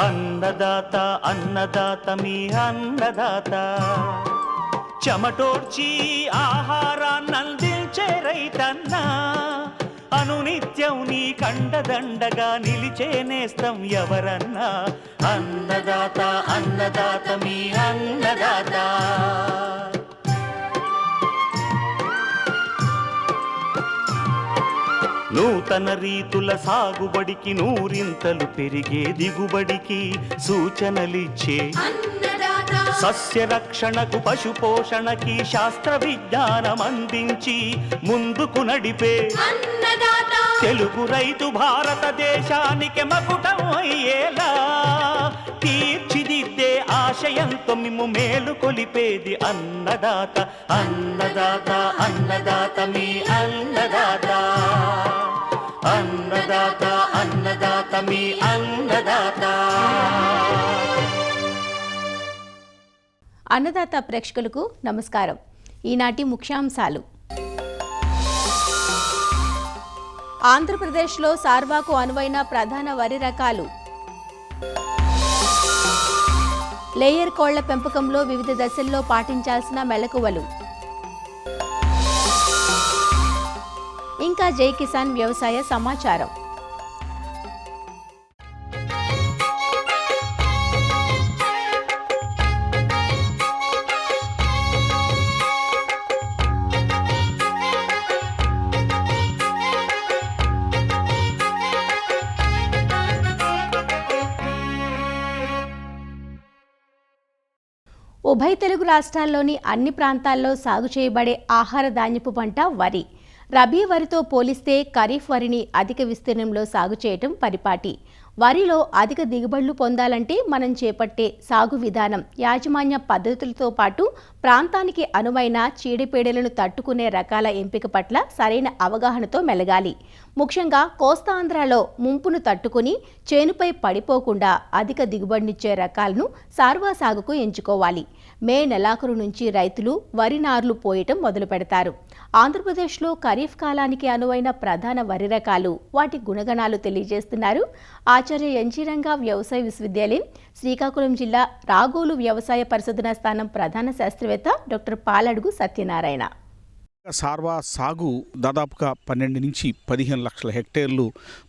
అన్నదాత అన్నదాత మీ అన్నదాత చెమటోడ్చి ఆహారాన్నందించే రైతన్న అనునిత్యం నీ కండదండగా నిలిచే నేస్తం ఎవరన్నా అన్నదాత అన్నదాత మీ అన్నదాత. నూతన రీతుల సాగుబడికి నూరింతలు పెరిగే దిగుబడికి సూచనలిచ్చే సస్య రక్షణకు పశు పోషణకి శాస్త్ర విజ్ఞానం అందించి ముందుకు నడిపే తెలుగు రైతు భారతదేశానికి మకుటం అయ్యేలా తీర్చిదిద్దే ఆశయంతో మిమ్ము మేలు కొలిపేది అన్నదాత అన్నదాత అన్నదాత మీ అన్నదాత అన్నదాత అన్నదాత మీ అన్నదాత. అన్నదాత ప్రేక్షకులకు నమస్కారం. ఈనాటి ముఖ్యాంశాలు: ఆంధ్రప్రదేశ్లో సార్వాకు అనువైన ప్రధాన వరి రకాలు, లేయర్ కోళ్ల పెంపకంలో వివిధ దశల్లో పాటించాల్సిన మెళకువలు, ఇంకా జై కిసాన్ వ్యవసాయ సమాచారం. ఉభయ తెలుగు రాష్ట్రాల్లోని అన్ని ప్రాంతాల్లో సాగు చేయబడే ఆహార ధాన్యపు పంట వరి. రబీ వరితో పోలిస్తే ఖరీఫ్ వరిని అధిక విస్తీర్ణంలో సాగు చేయటం పరిపాటి. వరిలో అధిక దిగుబడులు పొందాలంటే మనం చేపట్టే సాగు విధానం, యాజమాన్య పద్ధతులతో పాటు ప్రాంతానికి అనువైన చీడపీడలను తట్టుకునే రకాల ఎంపిక పట్ల సరైన అవగాహనతో మెలగాలి. ముఖ్యంగా కోస్తాంధ్రలో ముంపును తట్టుకుని చేనుపై పడిపోకుండా అధిక దిగుబడినిచ్చే రకాలను సార్వా సాగుకు ఎంచుకోవాలి. మే నెలాఖరు నుంచి రైతులు వరి నార్లు పోయటం మొదలు పెడతారు. ఆంధ్రప్రదేశ్లో ఖరీఫ్ కాలానికి అనువైన ప్రధాన వరి రకాలు, వాటి గుణగణాలు తెలియజేస్తున్నారు ఆచార్య ఎన్జీ రంగా వ్యవసాయ విశ్వవిద్యాలయం, శ్రీకాకుళం జిల్లా రాగోలు వ్యవసాయ పరిశోధనా స్థానం ప్రధాన శాస్త్రవేత్త డాక్టర్ పాలడుగు సత్యనారాయణ. సార్వా సాగు దాదాపుగా 12 నుంచి 15 లక్షల హెక్టేర్లు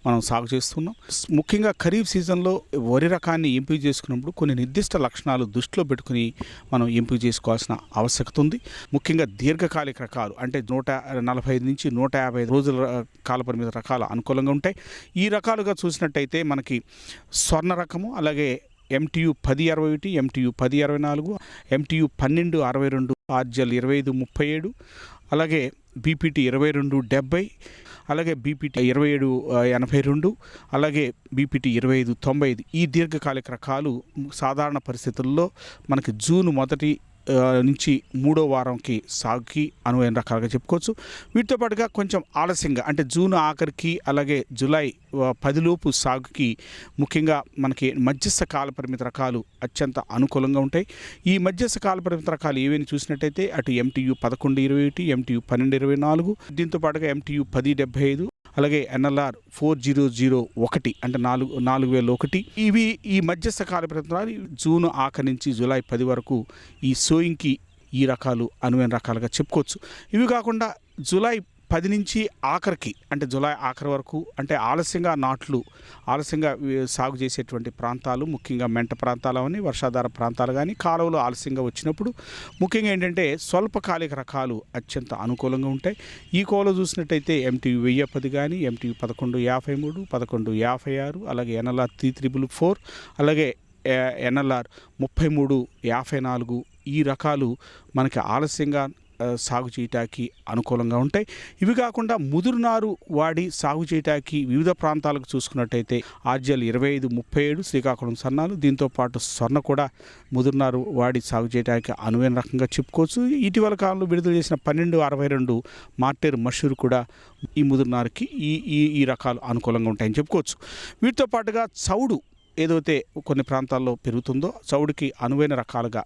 మనం సాగు చేస్తున్నాం. ముఖ్యంగా ఖరీఫ్ సీజన్లో వరి రకాన్ని ఎంపిక చేసుకున్నప్పుడు కొన్ని నిర్దిష్ట లక్షణాలు దృష్టిలో పెట్టుకుని మనం ఎంపిక చేసుకోవాల్సిన ఆవశ్యకత ఉంది. ముఖ్యంగా దీర్ఘకాలిక రకాలు అంటే 145 నుంచి 150 రోజుల కాలపరిమిత రకాలు అనుకూలంగా ఉంటాయి. ఈ రకాలుగా చూసినట్టయితే మనకి స్వర్ణ రకము, అలాగే MTU 1061, MTU 1024, MTU 1262, ఆర్జల్ 2537, అలాగే BPT 2270, అలాగే BPT 2782, అలాగే BPT 2595. ఈ దీర్ఘకాలిక రకాలు సాధారణ పరిస్థితుల్లో మనకి జూన్ మొదటి నుంచి 3వ వారంకి సాగుకి అనువైన రకాలుగా చెప్పుకోవచ్చు. వీటితో పాటుగా కొంచెం ఆలస్యంగా అంటే జూన్ ఆఖరికి అలాగే జూలై 10లోపు సాగుకి ముఖ్యంగా మనకి మధ్యస్థ కాల పరిమిత రకాలు అత్యంత అనుకూలంగా ఉంటాయి. ఈ మధ్యస్థ కాల పరిమిత రకాలు ఏవైనా చూసినట్టయితే అటు MTU 1121, MTU 1224, దీంతో పాటుగా MTU 1075, అలాగే NLR 4001 అంటే 4001. ఇవి ఈ మధ్యస్థ కాల పరిమితాలు జూన్ ఆఖరి నుంచి జూలై 10 వరకు ఈ సోయింగ్కి ఈ రకాలు అనువైన రకాలుగా చెప్పుకోవచ్చు. ఇవి కాకుండా జూలై 10 నుంచి ఆఖరికి అంటే జూలై ఆఖరి వరకు అంటే ఆలస్యంగా సాగు చేసేటువంటి ప్రాంతాలు, ముఖ్యంగా మెంట ప్రాంతాలు అని, వర్షాధార ప్రాంతాలు కానీ, కాలువలు ఆలస్యంగా వచ్చినప్పుడు ముఖ్యంగా ఏంటంటే స్వల్పకాలిక రకాలు అత్యంత అనుకూలంగా ఉంటాయి. ఈ కోలో చూసినట్టయితే MTU 1010 కానీ, MTU 1153, 1156, అలాగే NLR 3444, అలాగే NLR 3354. ఈ రకాలు మనకి ఆలస్యంగా సాగు చేయటానికి అనుకూలంగా ఉంటాయి. ఇవి కాకుండా ముదురునారు వాడి సాగు చేయటానికి వివిధ ప్రాంతాలకు చూసుకున్నట్టయితే ఆర్జల్ 2537 శ్రీకాకుళం సన్నాలు, దీంతోపాటు స్వర్ణ కూడా ముదురునారు వాడి సాగు చేయడానికి అనువైన రకంగా చెప్పుకోవచ్చు. ఇటీవల కాలంలో విడుదల చేసిన 1262 మార్టేర్ మషూర్ కూడా ఈ ముదురునారుకి ఈ రకాలు అనుకూలంగా ఉంటాయని చెప్పుకోవచ్చు. వీటితో పాటుగా చౌడు ఏదైతే కొన్ని ప్రాంతాల్లో పెరుగుతుందో చౌడుకి అనువైన రకాలుగా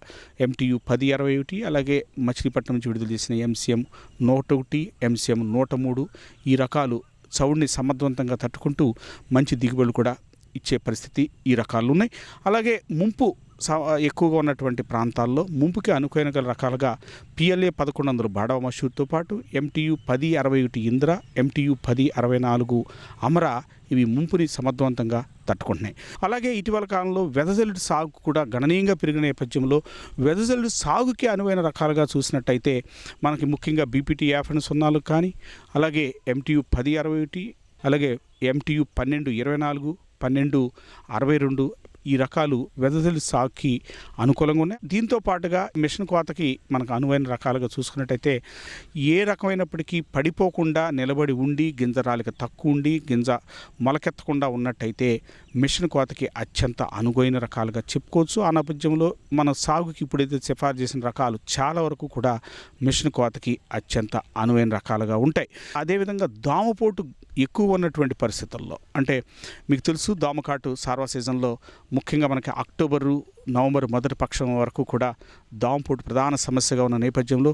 MTU 1061, అలాగే మచిలీపట్నం నుంచి విడుదల చేసిన MCM 101, MCM 103 ఈ రకాలు చౌడుని సమర్థవంతంగా తట్టుకుంటూ మంచి దిగుబడులు కూడా ఇచ్చే పరిస్థితి ఈ రకాలు ఉన్నాయి. అలాగే ముంపు ఎక్కువగా ఉన్నటువంటి ప్రాంతాల్లో ముంపుకి అనుకైన రకాలుగా PLA 1100 బాడవ మషూర్తో పాటు MTU 1061 ఇంద్ర, MTU 1064 అమర ఇవి ముంపుని సమర్థవంతంగా తట్టుకుంటున్నాయి. అలాగే ఇటీవల కాలంలో వెదజల్లుడు సాగు కూడా గణనీయంగా పెరిగిన నేపథ్యంలో వెదజల్లుడు సాగుకి అనువైన రకాలుగా చూసినట్టయితే మనకి ముఖ్యంగా BPT 50 కానీ, అలాగే MTU 1061, అలాగే MTU 1224, 1262 ఈ రకాలు వెదజల్లుడు సాగుకి అనుకూలంగా ఉన్నాయి. దీంతో పాటుగా మిషన్ కోతకి మనకు అనువైన రకాలుగా చూసుకున్నట్టయితే ఏ రకమైనప్పటికీ పడిపోకుండా నిలబడి ఉండి గింజ రాలిక తక్కువ ఉండి గింజ మొలకెత్తకుండా ఉన్నట్టయితే మిషన్ కోతకి అత్యంత అనువైన రకాలుగా చెప్పుకోవచ్చు. ఆ నేపథ్యంలో మన సాగుకి ఇప్పుడైతే సిఫారు చేసిన రకాలు చాలా వరకు కూడా మిషన్ కోతకి అత్యంత అనువైన రకాలుగా ఉంటాయి. అదేవిధంగా దోమపోటు ఎక్కువ ఉన్నటువంటి పరిస్థితుల్లో, అంటే మీకు తెలుసు దోమకాటు సార్వా సీజన్లో ముఖ్యంగా మనకి అక్టోబరు, నవంబర్ మొదటి పక్షం వరకు కూడా దోమపోటు ప్రధాన సమస్యగా ఉన్న నేపథ్యంలో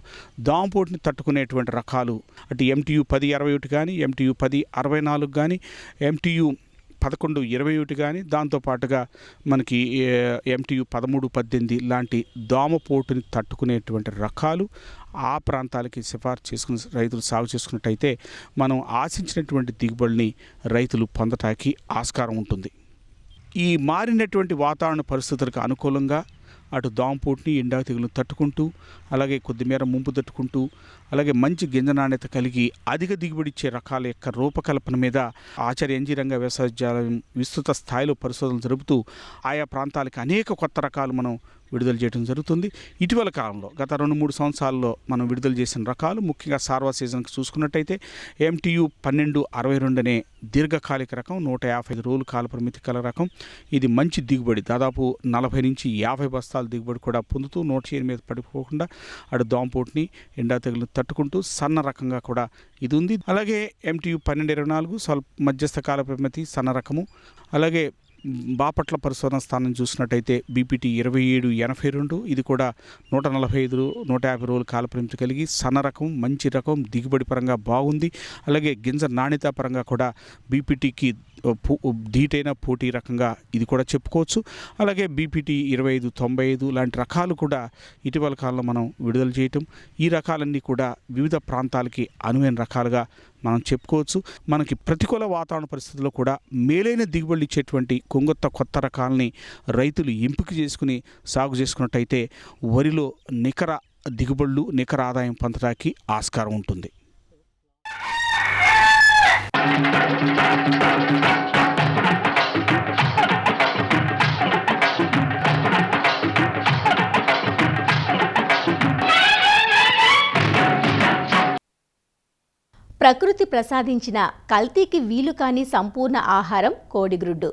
దోమపోటుని తట్టుకునేటువంటి రకాలు అటు MTU 1021 కానీ, MTU 1064 కానీ, MTU 1121 కానీ, దాంతోపాటుగా మనకి MTU 1318 లాంటి దోమపోటుని తట్టుకునేటువంటి రకాలు ఆ ప్రాంతాలకి సిఫార్సు చేసుకుని రైతులు సాగు చేసుకున్నట్టయితే మనం ఆశించినటువంటి దిగుబడిని రైతులు పొందటానికి ఆస్కారం ఉంటుంది. ఈ మారినటువంటి వాతావరణ పరిస్థితులకు అనుకూలంగా అటు దోమపోటుని ఎండా తెగులు తట్టుకుంటూ, అలాగే కొద్దిమేర ముంపు తట్టుకుంటూ, అలాగే మంచి గింజ నాణ్యత కలిగి అధిక దిగుబడి ఇచ్చే రకాల యొక్క రూపకల్పన మీద ఆచార్య NG రంగా వ్యవసాయ విద్యాలయం విస్తృత స్థాయిలో పరిశోధనలు జరుపుతూ ఆయా ప్రాంతాలకి అనేక కొత్త రకాలు మనం విడుదల చేయడం జరుగుతుంది. ఇటీవల కాలంలో గత 2-3 సంవత్సరాల్లో మనం విడుదల చేసిన రకాలు ముఖ్యంగా సార్వా సీజన్కి చూసుకున్నట్టయితే MTU 1262 అనే దీర్ఘకాలిక రకం, 155 రోజులు కాల పరిమితి కల రకం. ఇది మంచి దిగుబడి, దాదాపు 40 నుంచి 50 బస్తాల దిగుబడి కూడా పొందుతూ నోటి చేను మీద పడిపోకుండా అటు దోమపోటుని ఎండా తెగులు తట్టుకుంటూ సన్న రకంగా కూడా ఇది ఉంది. అలాగే MTU 1224 స్వల్ప మధ్యస్థ కాల పరిమితి సన్న రకము. అలాగే బాపట్ల పరిశోధన స్థానం చూసినట్టయితే BPT 2782, ఇది కూడా 145-150 రోజుల కాల పరిమితి కలిగి సన్న రకం, మంచి రకం, దిగుబడి పరంగా బాగుంది. అలాగే గింజ నాణ్యత పరంగా కూడా BPTకి ధీటైన పోటీ రకంగా ఇది కూడా చెప్పుకోవచ్చు. అలాగే BPT 2595 లాంటి రకాలు కూడా ఇటీవల కాలంలో మనం విడుదల చేయటం, ఈ రకాలన్నీ కూడా వివిధ ప్రాంతాలకి అనువైన రకాలుగా మనం చెప్పుకోవచ్చు. మనకి ప్రతికూల వాతావరణ పరిస్థితుల్లో కూడా మేలైన దిగుబడులు ఇచ్చేటువంటి కొత్త రకాలని రైతులు ఎంపిక చేసుకుని సాగు చేసుకున్నట్టయితే వరిలో నికర దిగుబడులు, నికర ఆదాయం పొందడానికి ఆస్కారం ఉంటుంది. ప్రకృతి ప్రసాదించిన కల్తీకి వీలు కాని సంపూర్ణ ఆహారం కోడిగ్రుడ్డు.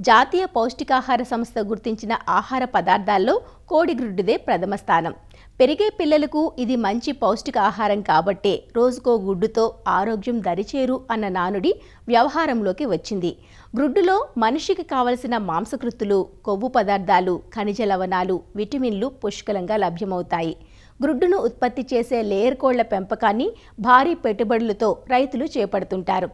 జాతీయ పౌష్టికాహార సంస్థ గుర్తించిన ఆహార పదార్థాల్లో కోడిగ్రుడ్డుదే ప్రథమ స్థానం. పెరిగే పిల్లలకు ఇది మంచి పౌష్టిక ఆహారం కాబట్టే రోజుకో గుడ్డుతో ఆరోగ్యం దరిచేరు అన్న నానుడి వ్యవహారంలోకి వచ్చింది. గ్రుడ్డులో మనిషికి కావలసిన మాంసకృత్తులు, కొవ్వు పదార్థాలు, ఖనిజ లవణాలు, విటమిన్లు పుష్కలంగా లభ్యమవుతాయి. గ్రుడ్డును ఉత్పత్తి చేసే లేయర్ కోళ్ల పెంపకాన్ని భారీ పెట్టుబడులతో రైతులు చేపడుతుంటారు.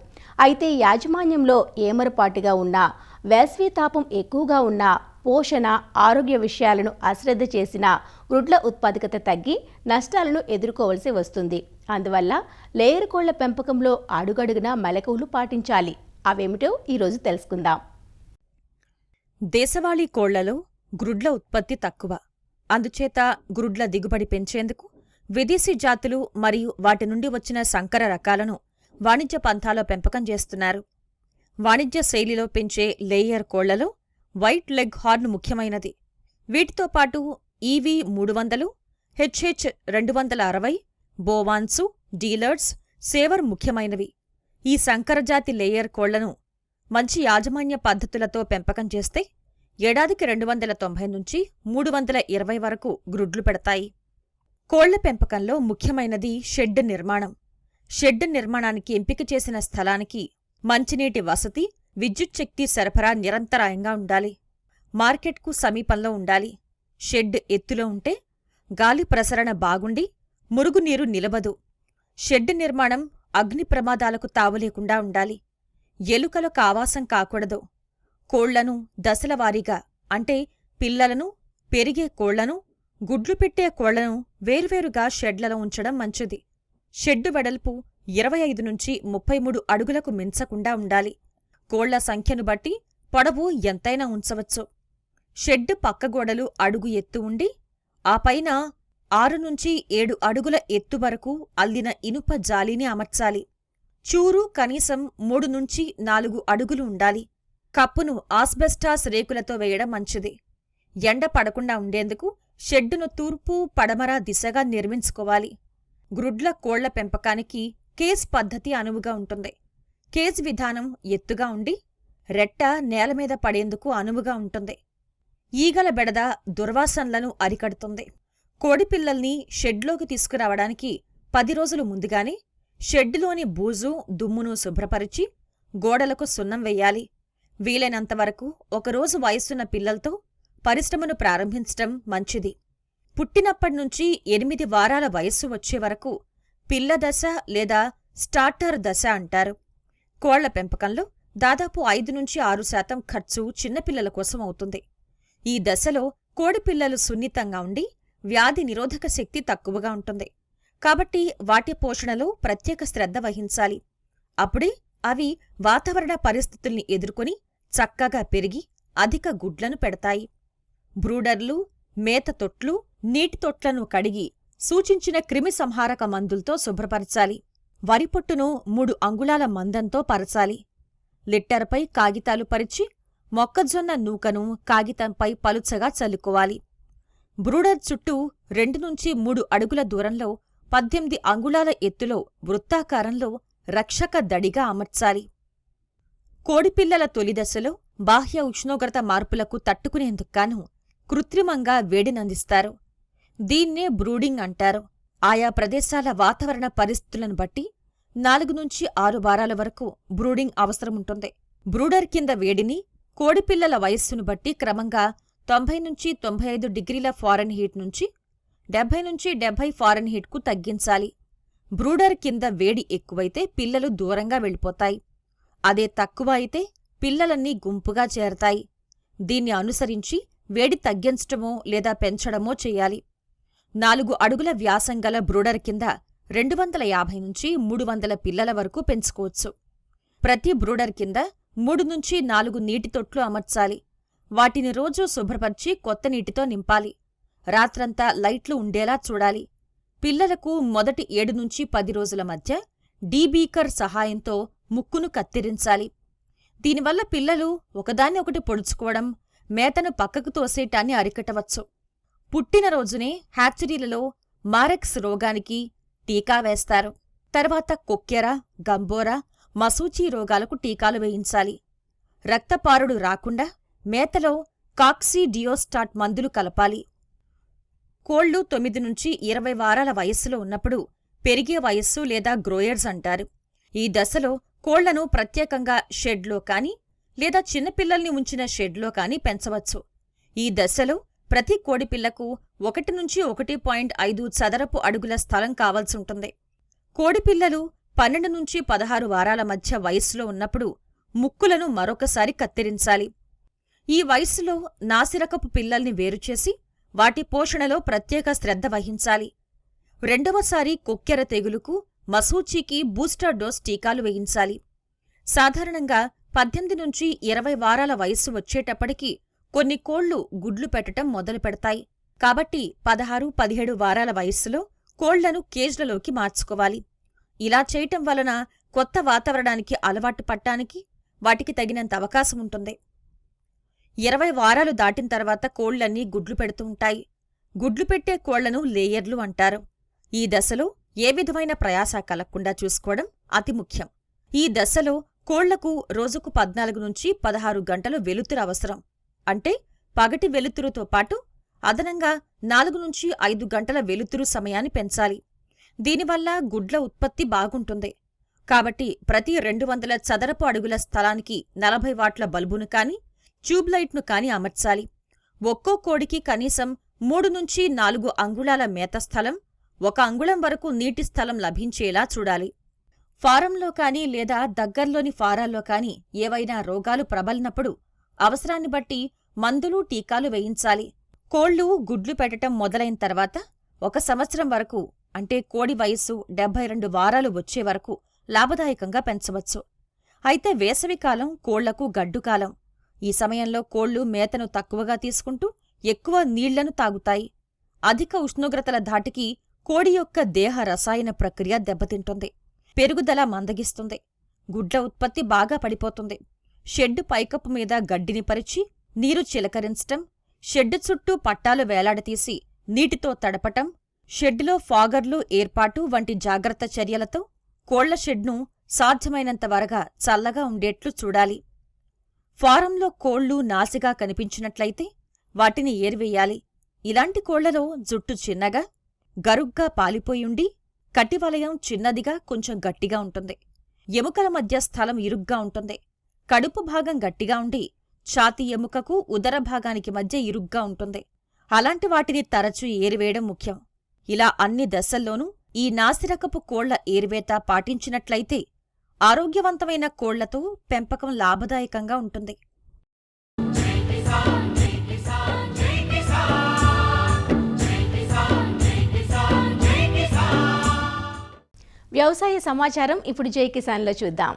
అయితే యాజమాన్యంలో ఏమరపాటుగా ఉన్నా, వేసవి తాపం ఎక్కువగా ఉన్నా, పోషణ, ఆరోగ్య విషయాలను అశ్రద్ధ చేసిన గ్రుడ్ల ఉత్పాదకత తగ్గి నష్టాలను ఎదుర్కోవలసి వస్తుంది. అందువల్ల లేయర్ కోళ్ల పెంపకంలో అడుగడుగునా మెలకువలు పాటించాలి. అవేమిటో ఈరోజు తెలుసుకుందాం. దేశవాళీ కోళ్లలో గ్రుడ్ల ఉత్పత్తి తక్కువ. అందుచేత గ్రుడ్ల దిగుబడి పెంచేందుకు విదేశీ జాతులు మరియు వాటి నుండి వచ్చిన సంకర రకాలను వాణిజ్య పంథాలో పెంపకం చేస్తున్నారు. వాణిజ్య శైలిలో పెంచే లేయర్ కోళ్లలో వైట్ లెగ్ హార్న్ ముఖ్యమైనది. వీటితో పాటు EV 300, HH 260, బోవాన్సు, డీలర్స్, సేవర్ ముఖ్యమైనవి. ఈ సంకరజాతి లేయర్ కోళ్లను మంచి యాజమాన్య పద్ధతులతో పెంపకం చేస్తే ఏడాదికి 290 నుంచి 320 వరకు గ్రుడ్లు పెడతాయి. కోళ్ల పెంపకంలో ముఖ్యమైనది షెడ్ నిర్మాణం. షెడ్ నిర్మాణానికి ఎంపిక చేసిన స్థలానికి మంచినీటి వసతి, విద్యుత్ శక్తి సరఫరా నిరంతరాయంగా ఉండాలి. మార్కెట్కు సమీపంలో ఉండాలి. షెడ్ ఎత్తులో ఉంటే గాలి ప్రసరణ బాగుండి మురుగునీరు నిలబదు. షెడ్ నిర్మాణం అగ్ని ప్రమాదాలకు తావులేకుండా ఉండాలి. ఎలుకలకు ఆవాసం కాకూడదు. కోళ్లను దశలవారీగా అంటే పిల్లలను, పెరిగే కోళ్లను, గుడ్లు పెట్టే కోళ్లను వేర్వేరుగా షెడ్లలో ఉంచడం మంచిది. షెడ్డు వెడల్పు 25 నుంచి 33 అడుగులకు మించకుండా ఉండాలి. కోళ్ల సంఖ్యను బట్టి పొడవు ఎంతైనా ఉంచవచ్చు. షెడ్డు పక్కగోడలు అడుగు ఎత్తు ఉండి ఆ పైన 6 నుంచి 7 అడుగుల ఎత్తు వరకు అల్లిన ఇనుప జాలీని అమర్చాలి. చూరు కనీసం 3 నుంచి 4 అడుగులు ఉండాలి. కప్పును ఆస్బెస్టాస్ రేకులతో వేయడం మంచిది. ఎండ పడకుండా ఉండేందుకు షెడ్డును తూర్పు, పడమర దిశగా నిర్మించుకోవాలి. గ్రుడ్ల కోళ్ల పెంపకానికి కేజ్ పద్ధతి అనువుగా ఉంటుంది. కేజ్ విధానం ఎత్తుగా ఉండి రెట్ట నేలమీద పడేందుకు అనువుగా ఉంటుంది. ఈగల బెడద దుర్వాసనలను అరికడుతుంది. కోడిపిల్లల్ని షెడ్లోకి తీసుకురావడానికి 10 రోజులు ముందుగానే షెడ్డులోని బూజు, దుమ్మును శుభ్రపరిచి గోడలకు సున్నం వెయ్యాలి. వీలైనంతవరకు 1 రోజు వయస్సున్న పిల్లలతో పరిశ్రమను ప్రారంభించటం మంచిది. పుట్టినప్పటినుంచి 8 వారాల వయస్సు వచ్చే వరకు పిల్ల దశ లేదా స్టార్టర్ దశ అంటారు. కోళ్ల పెంపకంలో దాదాపు 5-6% ఖర్చు చిన్నపిల్లల కోసం అవుతుంది. ఈ దశలో కోడిపిల్లలు సున్నితంగా ఉండి వ్యాధి నిరోధక శక్తి తక్కువగా ఉంటుంది. కాబట్టి వాటి పోషణలో ప్రత్యేక శ్రద్ధ వహించాలి. అప్పుడే అవి వాతావరణ పరిస్థితుల్ని ఎదుర్కొని చక్కగా పెరిగి అధిక గుడ్లను పెడతాయి. బ్రూడర్లు, మేత తొట్లు, నీటి తొట్లను కడిగి సూచించిన క్రిమిసంహారక మందులతో శుభ్రపరచాలి. వరిపొట్టును 3 అంగుళాల మందంతో పరచాలి. లిట్టర్పై కాగితాలు పరిచి మొక్కజొన్న నూకను కాగితంపై పలుచగా చల్లుకోవాలి. బ్రూడర్ చుట్టూ 2 నుంచి 3 అడుగుల దూరంలో 18 అంగుళాల ఎత్తులో వృత్తాకారంలో రక్షక దడిగా అమర్చాలి. కోడిపిల్లల తొలిదశలో బాహ్య ఉష్ణోగ్రత మార్పులకు తట్టుకునేందుకుగాను కృత్రిమంగా వేడినందిస్తారు. దీన్నే బ్రూడింగ్ అంటారు. ఆయా ప్రదేశాల వాతావరణ పరిస్థితులను బట్టి 4 నుంచి 6 వారాల వరకు బ్రూడింగ్ అవసరముంటుంది. బ్రూడర్ కింద వేడిని కోడిపిల్లల వయస్సును బట్టి క్రమంగా 90 నుంచి 95 డిగ్రీల ఫారెన్హీట్ నుంచి 70 నుంచి 70 ఫారెన్హీట్కు తగ్గించాలి. బ్రూడర్ కింద వేడి ఎక్కువైతే పిల్లలు దూరంగా వెళ్ళిపోతాయి. అదే తక్కువ అయితే పిల్లలన్నీ గుంపుగా చేరతాయి. దీన్ని అనుసరించి వేడి తగ్గించటమో లేదా పెంచడమో చెయ్యాలి. 4 అడుగుల వ్యాసం గల బ్రూడర్ కింద 250 నుంచి 300 పిల్లల వరకు పెంచుకోవచ్చు. ప్రతి బ్రూడర్ కింద 3 నుంచి 4 నీటి తొట్లు అమర్చాలి. వాటిని రోజూ శుభ్రపరిచి కొత్త నీటితో నింపాలి. రాత్రంతా లైట్లు ఉండేలా చూడాలి. పిల్లలకు మొదటి 7 నుంచి 10 రోజుల మధ్య డీబీకర్ సహాయంతో ముక్కును కత్తిరించాలి. దీనివల్ల పిల్లలు ఒకదాన్ని ఒకటి పొడుచుకోవడం, మేతను పక్కకు తోసేయటాన్ని అరికట్టవచ్చు. పుట్టినరోజునే హ్యాచరీలలో మారెక్స్ రోగానికి టీకా వేస్తారు. తర్వాత కొక్కెర, గంబోరా, మసూచి రోగాలకు టీకాలు వేయించాలి. రక్తపారుడు రాకుండా మేతలో కాక్సీడియోస్టాట్ మందులు కలపాలి. కోళ్లు 9 నుంచి 20 వారాల వయస్సులో ఉన్నప్పుడు పెరిగే వయస్సు లేదా గ్రోయర్స్ అంటారు. ఈ దశలో కోళ్లను ప్రత్యేకంగా షెడ్లో కాని లేదా చిన్నపిల్లల్ని ఉంచిన షెడ్లో కాని పెంచవచ్చు. ఈ దశలో ప్రతి కోడిపిల్లకు 1 నుంచి 1.5 చదరపు అడుగుల స్థలం కావాల్సుంటుంది. కోడిపిల్లలు 12 నుంచి 16 వారాల మధ్య వయస్సులో ఉన్నప్పుడు ముక్కులను మరొకసారి కత్తిరించాలి. ఈ వయస్సులో నాసిరకపు పిల్లల్ని వేరుచేసి వాటి పోషణలో ప్రత్యేక శ్రద్ధ వహించాలి. 2వసారి కొక్కెర తెగులుకు, మసూచీకి బూస్టర్ డోస్ టీకాలు వేయించాలి. సాధారణంగా 18 నుంచి 20 వారాల వయస్సు వచ్చేటప్పటికి కొన్ని కోళ్లు గుడ్లు పెట్టటం మొదలు పెడతాయి. కాబట్టి 16-17 వారాల వయస్సులో కోళ్లను కేజ్లలోకి మార్చుకోవాలి. ఇలా చేయటం వలన కొత్త వాతావరణానికి అలవాటు పట్టానికి వాటికి తగినంత అవకాశముంటుంది. 20 వారాలు దాటిన తర్వాత కోళ్లన్నీ గుడ్లు పెడుతూ ఉంటాయి. గుడ్లు పెట్టే కోళ్లను లేయర్లు అంటారు. ఈ దశలో ఏ విధమైన ప్రయాస కలగకుండా చూసుకోవడం అతి ముఖ్యం. ఈ దశలో కోళ్లకు రోజుకు 14 నుంచి 16 గంటలు వెలుతురు అవసరం. అంటే పగటి వెలుతురుతో పాటు అదనంగా 4 నుంచి 5 గంటల వెలుతురు సమయాన్ని పెంచాలి. దీనివల్ల గుడ్ల ఉత్పత్తి బాగుంటుంది. కాబట్టి ప్రతి 200 చదరపు అడుగుల స్థలానికి 40 వాట్ల బల్బును కాని, ట్యూబ్లైట్ను కాని అమర్చాలి. ఒక్కో కోడికి కనీసం 3 నుంచి 4 అంగుళాల మేత స్థలం, 1 అంగుళం వరకు నీటి స్థలం లభించేలా చూడాలి. ఫారంలో కాని లేదా దగ్గర్లోని ఫారాల్లో కాని ఏవైనా రోగాలు ప్రబలినప్పుడు అవసరాన్ని బట్టి మందులు టీకాలు వేయించాలి. కోళ్లు గుడ్లు పెట్టటం మొదలైన తర్వాత 1 సంవత్సరం వరకు, అంటే కోడి వయస్సు 72 వారాలు వచ్చే వరకు లాభదాయకంగా పెంచవచ్చు. అయితే వేసవికాలం కోళ్లకు గడ్డుకాలం. ఈ సమయంలో కోళ్లు మేతను తక్కువగా తీసుకుంటూ ఎక్కువ నీళ్లను తాగుతాయి. అధిక ఉష్ణోగ్రతల ధాటికి కోడి యొక్క దేహ రసాయన ప్రక్రియ దెబ్బతింటుంది. పెరుగుదల మందగిస్తుంది. గుడ్ల ఉత్పత్తి బాగా పడిపోతుంది. షెడ్డు పైకప్పు మీద గడ్డిని పరిచి నీరు చిలకరించటం, షెడ్డు చుట్టూ పట్టాలు వేలాడతీసి నీటితో తడపటం, షెడ్డులో ఫాగర్లు ఏర్పాటు వంటి జాగ్రత్త చర్యలతో కోళ్ల షెడ్ను సాధ్యమైనంత వరగా చల్లగా ఉండేట్లు చూడాలి. ఫారంలో కోళ్లు నాసిగా కనిపించినట్లయితే వాటిని ఏరివేయాలి. ఇలాంటి కోళ్లలో జుట్టు చిన్నగా, గరుగ్గా పాలిపోయుండి కటివలయం చిన్నదిగా కొంచెం గట్టిగా ఉంటుంది. ఎముకల మధ్య స్థలం ఇరుగ్గా ఉంటుంది. కడుపు భాగం గట్టిగా ఉండి ఛాతీ ఎముకకు ఉదర భాగానికి మధ్య ఇరుగ్గా ఉంటుంది. అలాంటి వాటిని తరచూ ఏరివేయడం ముఖ్యం. ఇలా అన్ని దశల్లోనూ ఈ నాసిరకపు కోళ్ల ఏరివేత పాటించినట్లయితే ఆరోగ్యవంతమైన కోళ్లతో పెంపకం లాభదాయకంగా ఉంటుంది. వ్యవసాయ సమాచారం ఇప్పుడు జై కిసాన్లో చూద్దాం.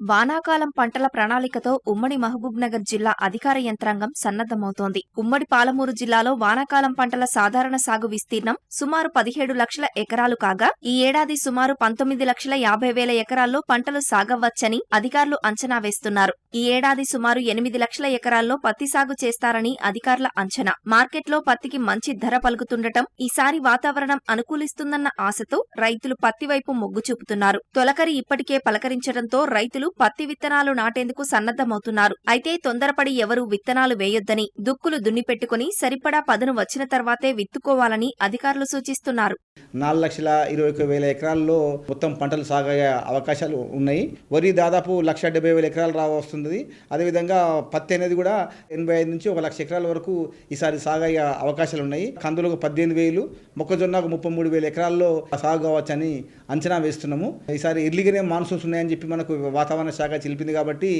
వానాకాలం పంటల ప్రణాళికతో ఉమ్మడి మహబూబ్నగర్ జిల్లా అధికార యంత్రాంగం సన్నద్దమవుతోంది. ఉమ్మడి పాలమూరు జిల్లాలో వానాకాలం పంటల సాధారణ సాగు విస్తీర్ణం సుమారు 17 లక్షల ఎకరాలు కాగా ఈ ఏడాది సుమారు 19,50,000 ఎకరాల్లో పంటలు సాగవచ్చని అధికారులు అంచనా వేస్తున్నారు. ఈ ఏడాది సుమారు 8 లక్షల ఎకరాల్లో పత్తి సాగు చేస్తారని అధికారుల అంచనా. మార్కెట్లో పత్తికి మంచి ధర పలుకుతుండటం, ఈసారి వాతావరణం అనుకూలిస్తుందన్న ఆశతో రైతులు పత్తి వైపు మొగ్గు చూపుతున్నారు. తొలకరి ఇప్పటికే పలకరించడంతో రైతులు పత్తి విత్తనాలు నాటేందుకు సన్నద్దమవుతున్నారు. అయితే తొందరపడి ఎవరూ విత్తనాలు వేయొద్దని, దుక్కులు దున్నిపెట్టుకుని సరిపడా పదును వచ్చిన తర్వాతే విత్తుకోవాలని అధికారులు సూచిస్తున్నారు. 4,21,000 ఎకరాల్లో మొత్తం పంటలు సాగయ్యే అవకాశాలు ఉన్నాయి. వరి దాదాపు 1,70,000 ఎకరాలు వస్తుంది. అదేవిధంగా పత్తి అనేది కూడా 85 నుంచి 1,00,000 ఎకరాల వరకు ఈసారి సాగయ్యే అవకాశాలు ఉన్నాయి. కందులకు 18,000, మొక్కజొన్నకు 33,000 ఎకరాల్లో సాగు కావచ్చని అంచనా వేస్తున్నాము. ఈసారి ఎర్లీగానే మాన్సూన్స్ ఉన్నాయని చెప్పి మనకు వాతావరణ శాఖ తెలిపింది కాబట్టి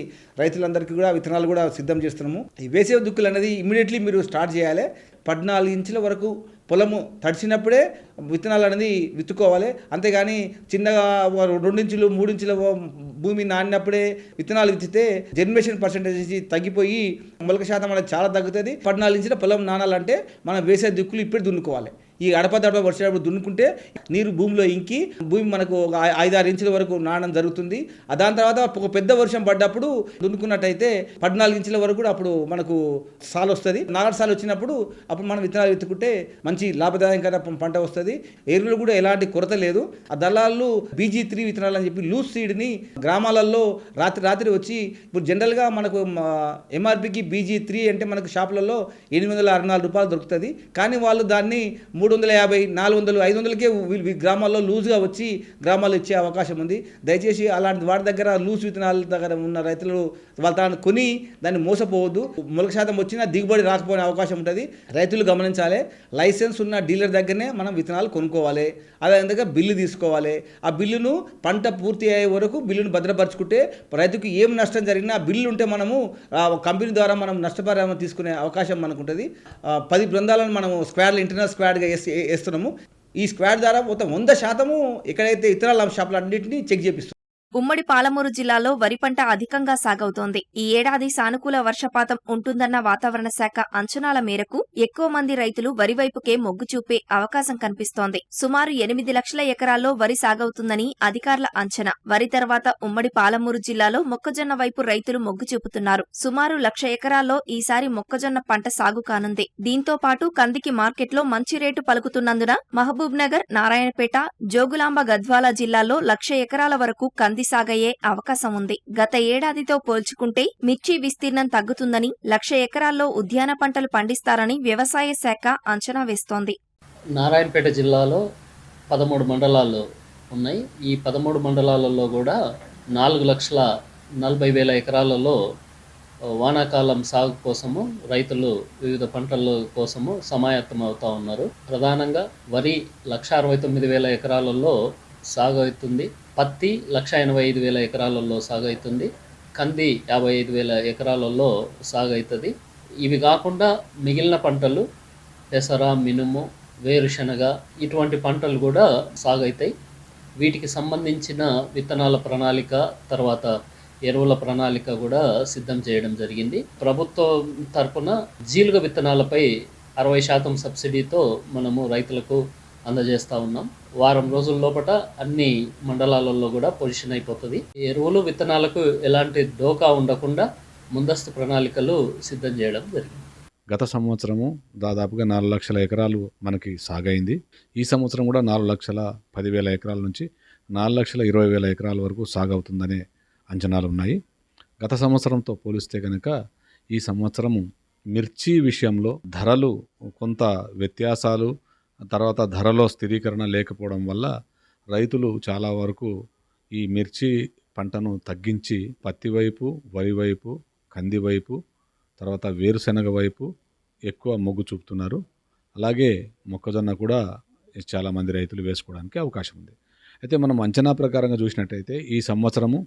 రైతులందరికీ కూడా విత్తనాలు కూడా సిద్ధం చేస్తున్నాము. ఈ వేసవి దుక్కులు అనేది ఇమ్మీడియట్లీ మీరు స్టార్ట్ చేయాలి. 14 ఇంచుల వరకు పొలము తడిచినప్పుడే విత్తనాలు అనేది విత్తుకోవాలి. అంతేగాని చిన్నగా 2 ఇంచులు 3 ఇంచుల భూమి నానినప్పుడే విత్తనాలు విత్తితే జర్మినేషన్ పర్సెంటేజ్ తగ్గిపోయి మొలక శాతం అనేది చాలా తగ్గుతుంది. 14 ఇంచుల పొలం నానాలంటే మనం వేసే దుక్కులు ఇప్పుడు దున్నుకోవాలి. ఈ అడపదడప వచ్చేటప్పుడు దున్నుకుంటే నీరు భూమిలో ఇంకి భూమి మనకు 5-6 ఇంచుల వరకు నానడం జరుగుతుంది. దాని తర్వాత ఒక పెద్ద వర్షం పడ్డప్పుడు దున్నుకున్నట్టయితే 14 ఇంచుల వరకు కూడా అప్పుడు మనకు సాలు వస్తుంది. నాలుగు సాలు వచ్చినప్పుడు అప్పుడు మనం విత్తనాలు విత్తుకుంటే మంచి లాభదాయకమైన పంట వస్తుంది. ఎరువులు కూడా ఎలాంటి కొరత లేదు. ఆ దళాలు BG3 విత్తనాలు అని చెప్పి లూజ్ సీడ్ని గ్రామాలలో రాత్రి వచ్చి, ఇప్పుడు జనరల్గా మనకు MRPకి BG3 అంటే మనకు షాపులలో 864 రూపాయలు దొరుకుతుంది. కానీ వాళ్ళు దాన్ని 350, 400, 500కే గ్రామాల్లో లూజ్గా వచ్చి గ్రామాల్లో ఇచ్చే అవకాశం ఉంది. దయచేసి అలాంటి వాటి దగ్గర లూజ్ విత్తనాల దగ్గర ఉన్న రైతులు వాళ్ళ కొని దాన్ని మోసపోవద్దు. మొలక శాతం వచ్చినా దిగుబడి రాకపోయే అవకాశం ఉంటుంది. రైతులు గమనించాలి. లైసెన్స్ ఉన్న డీలర్ దగ్గరనే మనం విత్తనాలు కొనుక్కోవాలి. అదేవిధంగా బిల్లు తీసుకోవాలి. ఆ బిల్లును పంట పూర్తి అయ్యే వరకు బిల్లును భద్రపరుచుకుంటే రైతుకు ఏం నష్టం జరిగినా ఆ బిల్లు ఉంటే మనము కంపెనీ ద్వారా మనం నష్టపరిహారం తీసుకునే అవకాశం మనకు ఉంటుంది. 10 బృందాలను మనం స్క్వాడ్లు ఇంటర్నల్ స్క్వాడ్గా వేస్తున్నాము. ఈ స్క్వాడ్ ద్వారా మొత్తం 100% ఎక్కడైతే ఇతర షాపులు అన్నింటినీ చెక్ చేపిస్తున్నాం. ఉమ్మడి పాలమూరు జిల్లాలో వరి పంట అధికంగా సాగవుతోంది. ఈ ఏడాది సానుకూల వర్షపాతం ఉంటుందన్న వాతావరణ శాఖ అంచనాల మేరకు ఎక్కువ మంది రైతులు వరి వైపుకే మొగ్గు చూపే అవకాశం కనిపిస్తోంది. సుమారు 8 లక్షల ఎకరాల్లో వరి సాగవుతుందని అధికారుల అంచనా. వరి తర్వాత ఉమ్మడి పాలమూరు జిల్లాలో మొక్కజొన్న వైపు రైతులు మొగ్గు చూపుతున్నారు. సుమారు 1,00,000 ఎకరాల్లో ఈసారి మొక్కజొన్న పంట సాగు కానుంది. దీంతో పాటు కందికి మార్కెట్లో మంచి రేటు పలుకుతున్నందున మహబూబ్నగర్, నారాయణపేట, జోగులాంబ, గద్వాల జిల్లాల్లో 1,00,000 ఎకరాల వరకు కంది సాగయ్యే అవకాశం ఉంది. గత ఏడాదితో పోల్చుకుంటే మిర్చి విస్తీర్ణం తగ్గుతుందని, 1,00,000 ఎకరాల్లో ఉద్యాన పంటలు పండిస్తారని వ్యవసాయ శాఖ అంచనా వేస్తోంది. నారాయణపేట జిల్లాలో 13 మండలాలు ఉన్నాయి. ఈ 13 మండలాలలో కూడా 4,40,000 ఎకరాలలో వానాకాలం సాగు కోసము రైతులు వివిధ పంటల కోసము సమాయత్తం అవుతూ ఉన్నారు. ప్రధానంగా వరి 1,69,000 ఎకరాలలో సాగు అవుతుంది. పత్తి 1,85,000 ఎకరాలలో సాగు అవుతుంది. కంది 55,000 ఎకరాలలో సాగు అవుతుంది. ఇవి కాకుండా మిగిలిన పంటలు పెసర, మినుము, వేరుశనగ ఇటువంటి పంటలు కూడా సాగు అవుతాయి. వీటికి సంబంధించిన విత్తనాల ప్రణాళిక, తర్వాత ఎరువుల ప్రణాళిక కూడా సిద్ధం చేయడం జరిగింది. ప్రభుత్వం తరపున జీలుగ విత్తనాలపై 60% సబ్సిడీతో మనము రైతులకు అందజేస్తూ ఉన్నాం. వారం రోజుల లోపల అన్ని మండలాలలో కూడా పొజిషన్ అయిపోతుంది. ఎరువులు విత్తనాలకు ఎలాంటి డోకా ఉండకుండా ముందస్తు ప్రణాళికలు సిద్ధం చేయడం జరిగింది. గత సంవత్సరము దాదాపుగా 4 లక్షల ఎకరాలు మనకి సాగైంది. ఈ సంవత్సరం కూడా 4,10,000 ఎకరాల నుంచి 4,20,000 ఎకరాల వరకు సాగవుతుందనే అంచనాలు ఉన్నాయి. గత సంవత్సరంతో పోలిస్తే కనుక ఈ సంవత్సరము మిర్చి విషయంలో ధరలు కొంత వ్యత్యాసాలు, తర్వాత ధరలో స్థిరీకరణ లేకపోవడం వల్ల రైతులు చాలా వరకు ఈ మిర్చి పంటను తగ్గించి పత్తి వైపు, వరి వైపు, కంది వైపు, తర్వాత వేరుశెనగ వైపు ఎక్కువ మొగ్గు చూపుతున్నారు. అలాగే మొక్కజొన్న కూడా చాలామంది రైతులు వేసుకోవడానికి అవకాశం ఉంది. అయితే మనం అంచనా ప్రకారంగా చూసినట్టయితే ఈ సంవత్సరము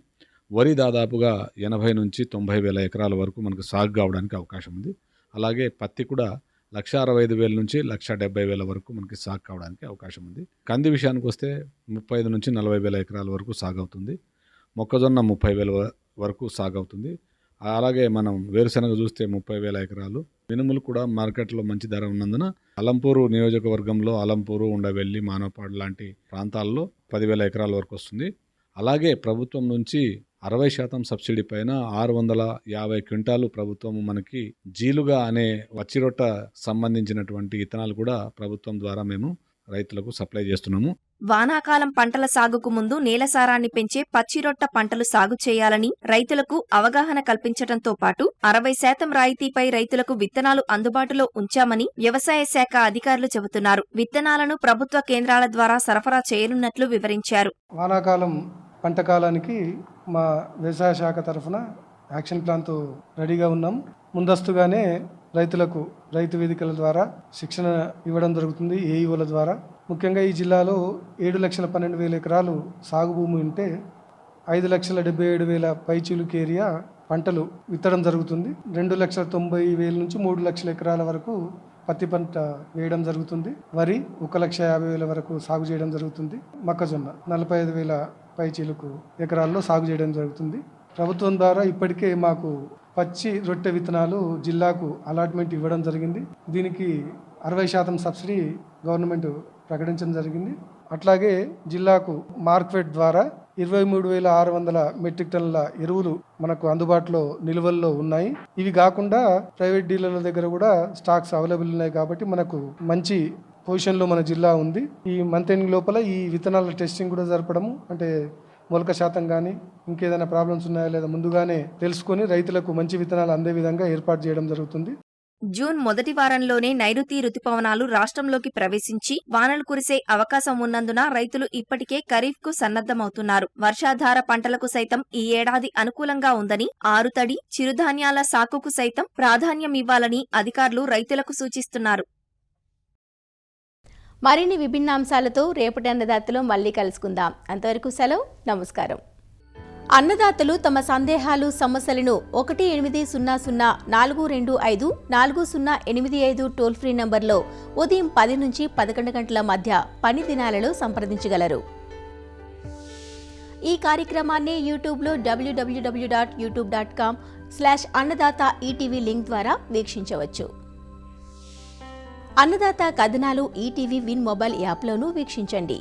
వరి దాదాపుగా 80,000 నుంచి 90,000 ఎకరాల వరకు మనకు సాగు కావడానికి అవకాశం ఉంది. అలాగే పత్తి కూడా 1,65,000 నుంచి 1,70,000 వరకు మనకి సాగు కావడానికి అవకాశం ఉంది. కంది విషయానికి వస్తే 35,000 నుంచి 40,000 ఎకరాల వరకు సాగు అవుతుంది. మొక్కజొన్న 30,000 వరకు సాగు అవుతుంది. అలాగే మనం వేరుశెనగ చూస్తే 30,000 ఎకరాలు. మినుములు కూడా మార్కెట్లో మంచి ధర ఉన్నందున అలంపూరు నియోజకవర్గంలో అలంపూరు, ఉండవెల్లి, మానవపాడు లాంటి ప్రాంతాల్లో 10,000 ఎకరాల వరకు వస్తుంది. అలాగే ప్రభుత్వం నుంచి 60% సబ్సిడీ పైన 650 క్వింటాలు ప్రభుత్వం మనకి జీలుగా అనే వచ్చిరొట్ట సంబంధించినటువంటి విత్తనాలు కూడా ప్రభుత్వం ద్వారా మేము రైతులకు సప్లై చేస్తున్నాము. వానాకాలం పంటల సాగుకు ముందు నేల సారాన్ని పెంచే పచ్చిరొట్ట పంటలు సాగు చేయాలని రైతులకు అవగాహన కల్పించడంతో పాటు 60% రాయితీపై రైతులకు విత్తనాలు అందుబాటులో ఉంచామని వ్యవసాయ శాఖ అధికారులు చెబుతున్నారు. విత్తనాలను ప్రభుత్వ కేంద్రాల ద్వారా సరఫరా చేయనున్నట్లు వివరించారు. వానాకాలం పంట కాలానికి మా వ్యవసాయ శాఖ తరఫున యాక్షన్ ప్లాన్తో రెడీగా ఉన్నాం. ముందస్తుగానే రైతులకు రైతు వేదికల ద్వారా శిక్షణ ఇవ్వడం జరుగుతుంది. ఏఈఓల ద్వారా ముఖ్యంగా ఈ జిల్లాలో 7,12,000 ఎకరాలు సాగు భూమి ఉంటే 5,77,000 పైచీలుకు ఏరియా పంటలు విత్తడం జరుగుతుంది. 2,90,000 నుంచి 3,00,000 ఎకరాల వరకు పత్తి పంట వేయడం జరుగుతుంది. వరి 1,50,000 వరకు సాగు చేయడం జరుగుతుంది. మొక్కజొన్న 45,000 పైచీలకు ఎకరాల్లో సాగు చేయడం జరుగుతుంది. ప్రభుత్వం ద్వారా ఇప్పటికే మాకు పచ్చి రొట్టె విత్తనాలు జిల్లాకు అలాట్మెంట్ ఇవ్వడం జరిగింది. దీనికి 60% సబ్సిడీ గవర్నమెంట్ ప్రకటించడం జరిగింది. అట్లాగే జిల్లాకు మార్కెట్ ద్వారా 23,600 మెట్రిక్ టన్నుల ఎరువులు మనకు అందుబాటులో నిల్వల్లో ఉన్నాయి. ఇవి కాకుండా ప్రైవేట్ డీలర్ల దగ్గర కూడా స్టాక్స్ అవైలబుల్ ఉన్నాయి. కాబట్టి మనకు మంచి పొజిషన్లో మన జిల్లా ఉంది. ఈ మంత్ ఎండింగ్ లోపల ఈ విత్తనాల టెస్టింగ్ కూడా జరపడము, అంటే మొలక శాతం కానీ ఇంకేదైనా ప్రాబ్లమ్స్ ఉన్నాయా లేదా ముందుగానే తెలుసుకొని రైతులకు మంచి విత్తనాలు అందే విధంగా ఏర్పాటు చేయడం జరుగుతుంది. జూన్ మొదటి వారంలోనే నైరుతి రుతుపవనాలు రాష్ట్రంలోకి ప్రవేశించి వానలు కురిసే అవకాశం ఉన్నందున రైతులు ఇప్పటికే ఖరీఫ్కు సన్నద్దమవుతున్నారు. వర్షాధార పంటలకు సైతం ఈ ఏడాది అనుకూలంగా ఉందని, ఆరుతడి, చిరుధాన్యాల సాగుకు సైతం ప్రాధాన్యం ఇవ్వాలని అధికారులు రైతులకు సూచిస్తున్నారు. మరిన్ని విభిన్న అంశాలతో రేపటి అన్నదాతలో మళ్ళీ కలుసుకుందాం. అంతవరకు సెలవు, నమస్కారం. అన్నదాతలు తమ సందేహాలు, సమస్యలను 1800-425-4085 టోల్ ఫ్రీ నంబర్లో ఉదయం 10 నుంచి 11 గంటల మధ్య పని దినాలలో సంప్రదించగలరు. ఈ కార్యక్రమాన్ని యూట్యూబ్లో www.youtube.com/అన్నదాత ఈటీవీ లింక్ ద్వారా వీక్షించవచ్చు. అన్నదాత కథనాలు ఈటీవీ విన్ మొబైల్ యాప్లోనూ వీక్షించండి.